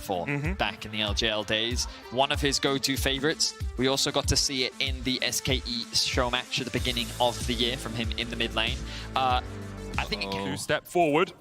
for back in the LJL days. One of his go-to favorites. We also got to see it in the SKE show match at the beginning of the year from him in the mid lane. I think it can... Two-step forward.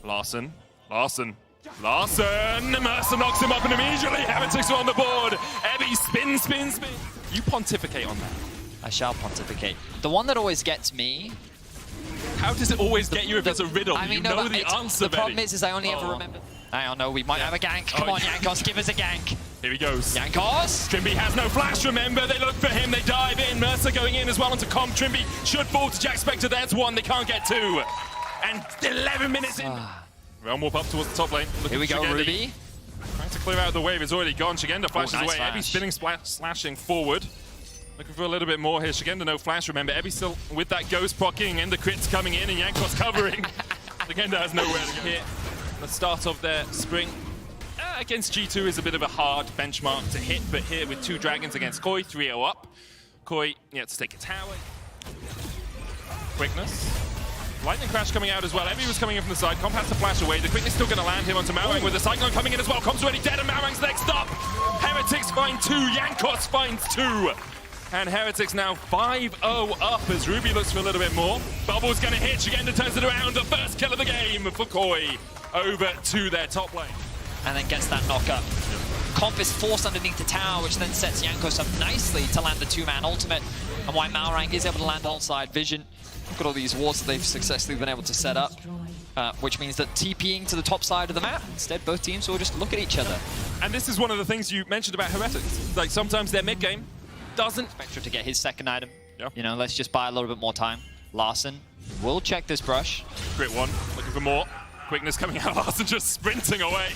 Larson. Mercer knocks him up and immediately Heretics are on the board. Ebby spin. You pontificate on that. I shall pontificate. The one that always gets me... How does it always get you if it's a riddle? I mean, you know the answer, The problem is I only ever remember... I don't know, we might have a gank. Come on, Jankos, give us a gank. Here he goes. Jankos! Trimby has no flash, remember. They look for him, they dive in. Mercer going in as well onto comp. Trimby should fall to Jack Spectre. That's one, they can't get two. And 11 minutes in. Realm warp up towards the top lane. Here we go, Ruby. Trying to clear out the wave, it's already gone. Shigenda flashes nice away. flash. Ebby spinning, slashing forward. Looking for a little bit more here. Shigenda no flash, remember. Ebby still with that ghost proccing and the crits coming in and Jankos covering. Shigenda has nowhere to go. Here, the start of their spring against G2 is a bit of a hard benchmark to hit, but here with two dragons against Koi, 3-0 up. Koi, to take a tower. Quickness. Lightning Crash coming out as well. Ebby was coming in from the side. Comp has to flash away. The quickness still going to land him onto Malrang with the Cyclone coming in as well. Comp's already dead and Malrang's next up. Heretics find two. Jankos finds two. And Heretics now 5-0 up as Ruby looks for a little bit more. Bubble's going to hit. Shigenda turns it around. The first kill of the game for Koi over to their top lane. And then gets that knock up. Comp is forced underneath the tower, which then sets Jankos up nicely to land the two-man ultimate. And why Malrang is able to land onside vision. Look at all these wards that they've successfully been able to set up, which means that TPing to the top side of the map. Instead, both teams will just look at each other. And this is one of the things you mentioned about Heretics. Like, sometimes their mid-game doesn't... Spectre to get his second item. Yeah. You know, let's just buy a little bit more time. Larson will check this brush. Crit one, looking for more. Quickness coming out, Larson just sprinting away.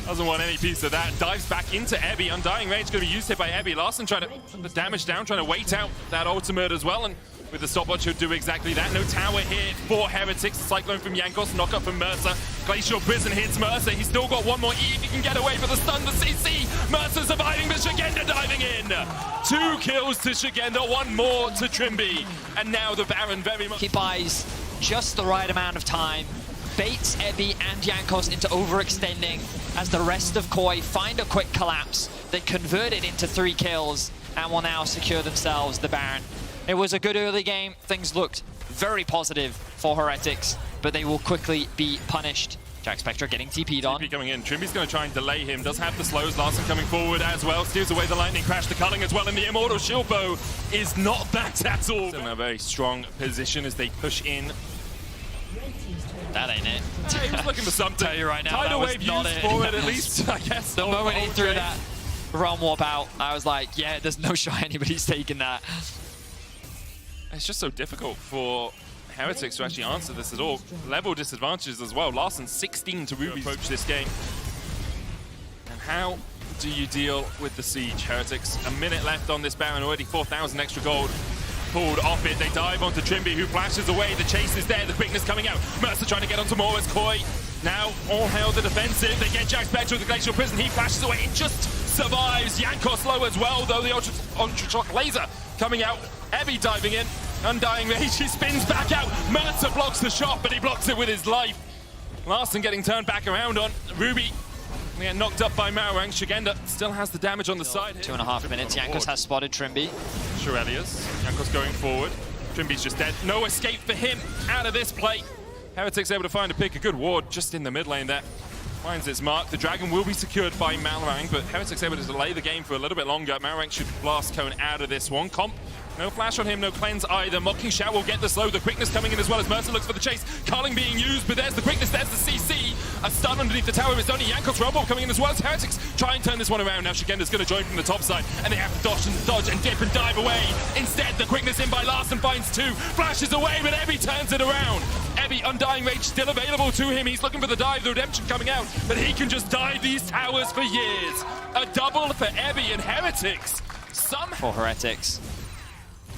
Doesn't want any piece of that. Dives back into Ebby. Undying Rage going to be used here by Ebby. Larson trying to put the damage down, trying to wait out that ultimate as well. And with the stopwatch, he'll do exactly that. No tower here for Heretics. Cyclone from Jankos, knock up from Mercer. Glacial Prison hits Mercer. He's still got one more E if he can get away for the stun, the CC. Mercer surviving, but Shigenda diving in. 2 kills to Shigenda, 1 more to Trimby. And now the Baron very much... He buys just the right amount of time, baits Ebby and Jankos into overextending as the rest of Koi find a quick collapse. They convert it into 3 kills and will now secure themselves the Baron. It was a good early game. Things looked very positive for Heretics, but they will quickly be punished. Jack Spectre getting TP'd on. TP coming in. Trimby's going to try and delay him. Does have the slows. Larson coming forward as well. Steals away the lightning crash. The culling as well. And the Immortal Shield Bow is not that at all. In a very strong position as they push in. That ain't it. He was looking for something. Tell you right now, Tidal that wave was not used it. for it at least, I guess. The moment he threw that realm warp out, I was like, yeah, there's no shot anybody's taking that. It's just so difficult for Heretics to actually answer this at all. Level disadvantages as well. Larson 16 to Ruby approach this game. And how do you deal with the siege, Heretics? A minute left on this Baron, already 4,000 extra gold pulled off it. They dive onto Trimby, who flashes away. The chase is there, the quickness coming out. Mercer trying to get onto more as Koi. Now all hail the defensive. They get Jack Spectre with the Glacial Prison. He flashes away. It just survives. Jankos low as well, though. The Ultra Shock Laser coming out. Ebby diving in. Undying Rage, he spins back out. Mercer blocks the shot, but he blocks it with his life. Larson getting turned back around on Ruby. They get knocked up by Malrang. Shigenda still has the damage on the side. 2.5 minutes. Jankos has spotted Trimby. Shirelius. Jankos going forward. Trimby's just dead. No escape for him out of this play. Heretics able to find a pick. A good ward just in the mid lane there. Finds its mark. The dragon will be secured by Malrang, but Heretics able to delay the game for a little bit longer. Malrang should blast Cone out of this one. Comp, no flash on him, no cleanse either. Mocking Shout will get the slow. The quickness coming in as well as Mercer looks for the chase. Culling being used, but there's the quickness, there's the CC. A stun underneath the tower is only Jankos. Rumble coming in as well as Heretics try and turn this one around. Now Shigenda's going to join from the top side, and they have to dodge and dip and dive away. Instead, the quickness in by Larson finds 2. Flashes away, but Ebby turns it around. Ebby, Undying Rage still available to him. He's looking for the dive, the redemption coming out, but he can just dive these towers for years. A double for Ebby and Heretics. For Heretics.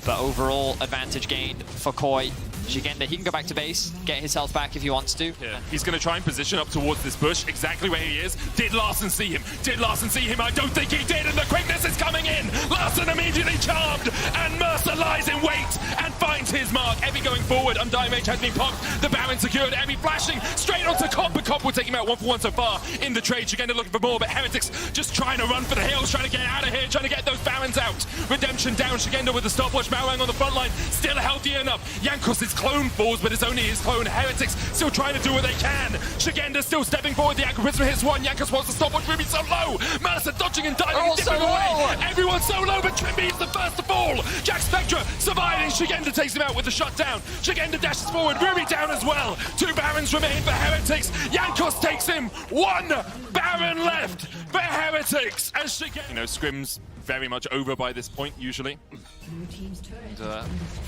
But overall advantage gained for Koi. Shigenda, he can go back to base, get his health back if he wants to. Yeah. He's going to try and position up towards this bush, exactly where he is. Did Larssen see him? Did Larssen see him? I don't think he did, and the quickness is coming in. Larssen immediately charmed, and Mercer lies in wait and finds his mark. Ebby going forward, Undying Mage has been popped. The Baron secured, Ebby flashing straight onto Cop, but Cop will take him out 1-for-1 so far in the trade. Shigenda looking for more, but Heretics just trying to run for the hills, trying to get out of here, trying to get those Barons out. Redemption down, Shigenda with the stopwatch, Marang on the front line, still healthy enough. Jankos' clone falls, but it's only his clone. Heretics still trying to do what they can. Shigenda still stepping forward, the Aqua Prism hits one, Jankos wants to stopwatch, Ruby so low. Mercer dodging and diving and dipping away. Everyone's so low, but Trimby is the first to fall. Jack Spectra surviving, Shigenda takes him out with the shutdown. Shigenda dashes forward, Ruby down as well. 2 Barons remain for Heretics. Jankos takes him, 1 Baron left for Heretics. And Shigenda, you know, scrim's very much over by this point usually. And,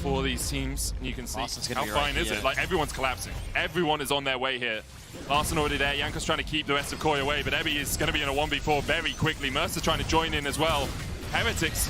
for these teams, you can see how fine is it. Like, everyone's collapsing. Everyone is on their way here. Larssen already there. Jankos trying to keep the rest of Koi away, but Ebby is going to be in a 1v4 very quickly. Mercer trying to join in as well. Heretics,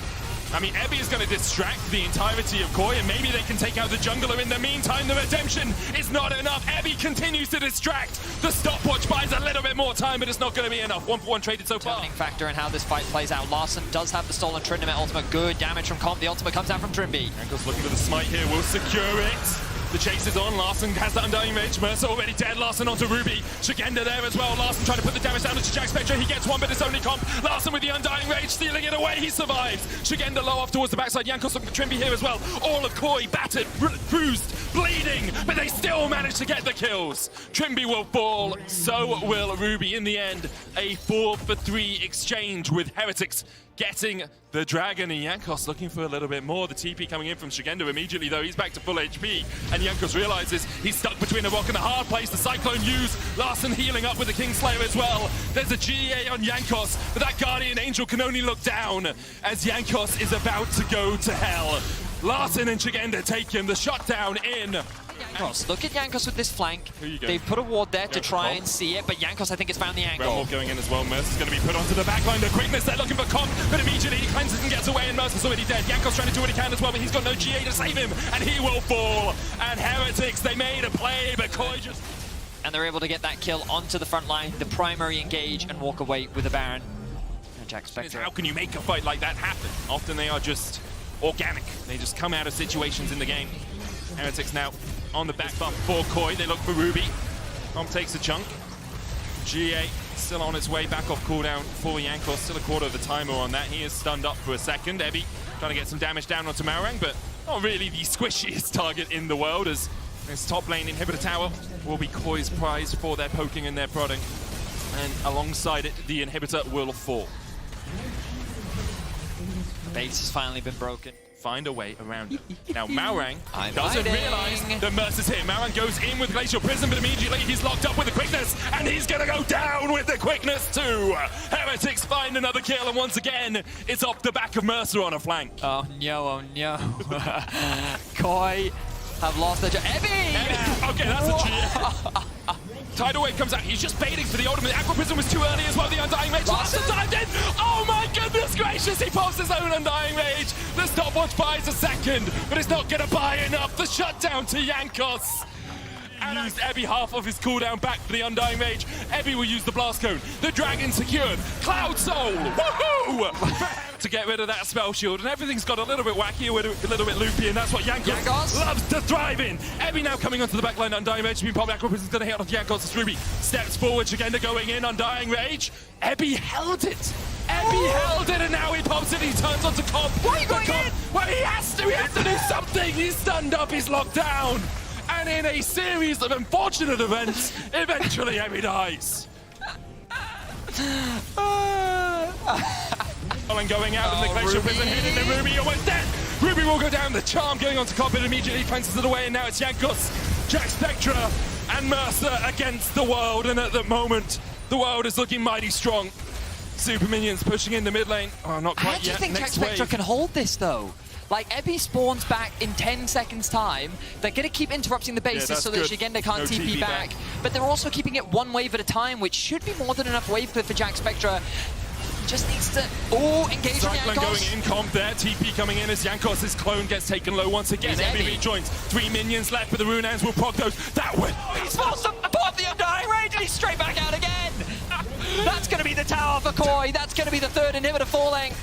I mean, Ebby is going to distract the entirety of Koi, and maybe they can take out the jungler in the meantime. The redemption is not enough. Ebby continues to distract. The stopwatch buys a little bit more time, but it's not going to be enough. 1-for-1 traded so far. Turning factor in how this fight plays out. Larssen does have the stolen Tryndamere ultimate. Good damage from Comp. The ultimate comes out from Trimby. Jankos looking for the smite here. Will secure it. The chase is on. Larssen has the Undying Mage. Mercer already dead. Larssen onto Ruby. Shigenda there as well. Larssen trying to put the damage down to Jack Spectra. He gets one, but it's only Comp. Larssen with the Undying Rage, stealing it away. He survives. Shigenda low off towards the backside. Jankos looking for Trimby here as well. All of Koi battered, bruised, bleeding, but they still manage to get the kills. Trimby will fall. So will Ruby. In the end, a 4-for-3 exchange with Heretics getting the Dragon, and Jankos looking for a little bit more. The TP coming in from Shigenda immediately, though. He's back to full HP, and Jankos realizes he's stuck between a rock and a hard place. The Cyclone used. Larssen healing up with the Kingslayer as well. There's a GA on Jankos, but that Guardian Angel can only look down as Jankos is about to go to hell. Larssen and Shigenda take him. The shutdown in. Jankos, look at Jankos with this flank. They've put a ward there to try and see it, but Jankos, I think, has found the angle. Realm going in as well. Mercer's going to be put onto the backline. The quickness, they're looking for Comp, but immediately he cleanses and gets away, and Mercer's already dead. Jankos trying to do what he can as well, but he's got no GA to save him, and he will fall. And Heretics, they made a play, but Koi just... And they're able to get that kill onto the front line, the primary engage, and walk away with the Baron. And Jack Spectra. How can you make a fight like that happen? Often they are just organic. They just come out of situations in the game. Heretics now on the back bump for Koi. They look for Ruby. Comp takes a chunk. GA still on its way back off cooldown for Jankos. Still a quarter of the timer on that. He is stunned up for a second. Ebby trying to get some damage down onto Marang, but not really the squishiest target in the world, as this top lane inhibitor tower will be Koi's prize for their poking and their prodding. And alongside it, the inhibitor will fall. The base has finally been broken. Find a way around it. Now Marang doesn't realize that Mercer's here. Marang goes in with Glacial Prism, but immediately he's locked up with the quickness, and he's gonna go down with the quickness too. Heretics find another kill, and once again, it's off the back of Mercer on a flank. Oh no. Koi have lost their Ebby! Okay, that's a GA. Tidal Wave comes out. He's just baiting for the ultimate. Aqua Prism was too early as well. The Undying Mage. Larssen dived in. Oh my goodness gracious. He pops his own Undying Mage. The stopwatch buys a second, but it's not going to buy enough. The shutdown to Jankos. Used Ebby half of his cooldown back for the Undying Mage. Ebby will use the Blast Cone. The Dragon secured. Cloud Soul. Woohoo! To get rid of that spell shield, and everything's got a little bit wacky, a little bit loopy, and that's what Jankos loves to thrive in. Ebby now coming onto the backline. Undying Rage being popped. Aqua Prism's going to hit on Jankos as Ruby steps forward. Shigenda going in. Undying Rage. Ebby held it. Ebby held it, and now he pops it. He turns onto Comp. Why are you going in? Well, he has to do something. He's stunned up. He's locked down. And in a series of unfortunate events, eventually Ebby dies. And going out, and the Glacial Prism hitting the Ruby, almost dead. Ruby will go down. The charm going onto Comp, and immediately fences it away, and now it's Jankos, Jack Spectra, and Mercer against the world. And at the moment, the world is looking mighty strong. Super minions pushing in the mid lane. Oh, not quite yet. How do you think Jack Spectra can hold this, though? Like, Ebby spawns back in 10 seconds time. They're going to keep interrupting the bases so that Shigenda can't TP back. But they're also keeping it one wave at a time, which should be more than enough wave for Jack Spectra. just needs to... Oh, engage on Cyclone going Jankos. in, comp there, TP coming in as Jankos' clone gets taken low once again. He's Emmy joins, 3 minions left, but the Runaans will proc those. That win! He's forced to abort the Undying Rage and he's straight back out again. That's going to be the tower for Koi. That's going to be the third inhibitor falling.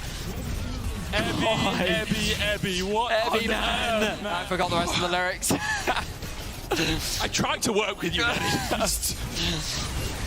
Ebby, what Ebby, on man. earth, I forgot the rest of the lyrics. I tried to work with you, Eddie.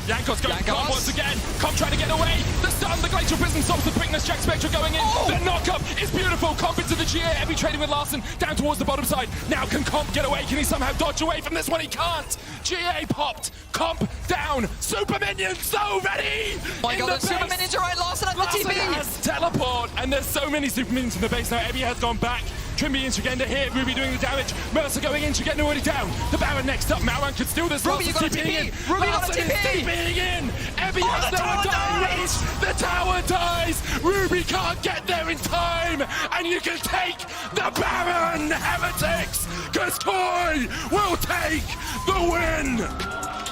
Jankos going for comp once again. Comp trying to get away. The stun, the Glacial Prism stops the quickness. Jack Spectra going in. Oh. The knock-up is beautiful. Comp into the GA. Ebby trading with Larson down towards the bottom side. Now can Comp get away? Can he somehow dodge away from this one? He can't. GA popped. Comp down. Super Minions so ready. Oh my god, the Super Minions are right. Larson at the Larson TP. has teleport, and there's so many Super Minions in the base now. Ebby has gone back. Trimby and Shigenda here, Ruby doing the damage. Mercer going in, Shigenda already down. The Baron next up, Mauan could steal this. Ruby, you got a TP! Ruby got a Larson is TP! TPing in! Ebby Oh, has the no tower Undying dies! Rage! The tower dies! Ruby can't get there in time! And you can take the Baron, Heretics! Because Koi will take the win!